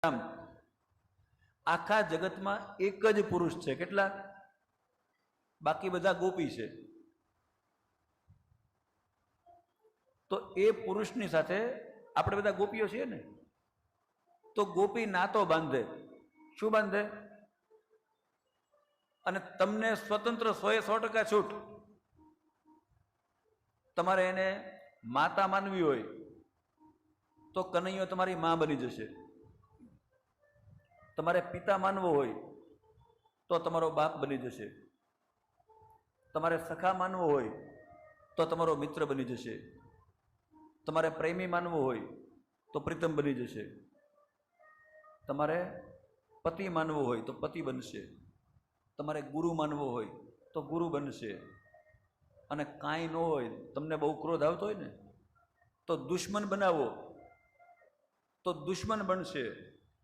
આમ આખા જગતમાં એક જ પુરુષ છે, કેટલા? બાકી બધા ગોપી છે. તો એ પુરુષની સાથે આપણે બધા ગોપીઓ છીએ ને, તો ગોપી નાતો બાંધે. શું બાંધે? અને તમને સ્વતંત્ર 100% છૂટ. તમારે એને માતા માનવી હોય તો કનૈયો તમારી માં બની જશે. તમારે પિતા માનવો હોય તો તમારો બાપ બની જશે. તમારે સખા માનવો હોય તો તમારો મિત્ર બની જશે. તમારે પ્રેમી માનવો હોય તો પ્રીતમ બની જશે. તમારે પતિ માનવો હોય તો પતિ બનશે. તમારે ગુરુ માનવો હોય તો ગુરુ બનશે. અને કાંઈ ન હોય, તમને બહુ ક્રોધ આવતો હોય ને, તો દુશ્મન બનાવો તો દુશ્મન બનશે.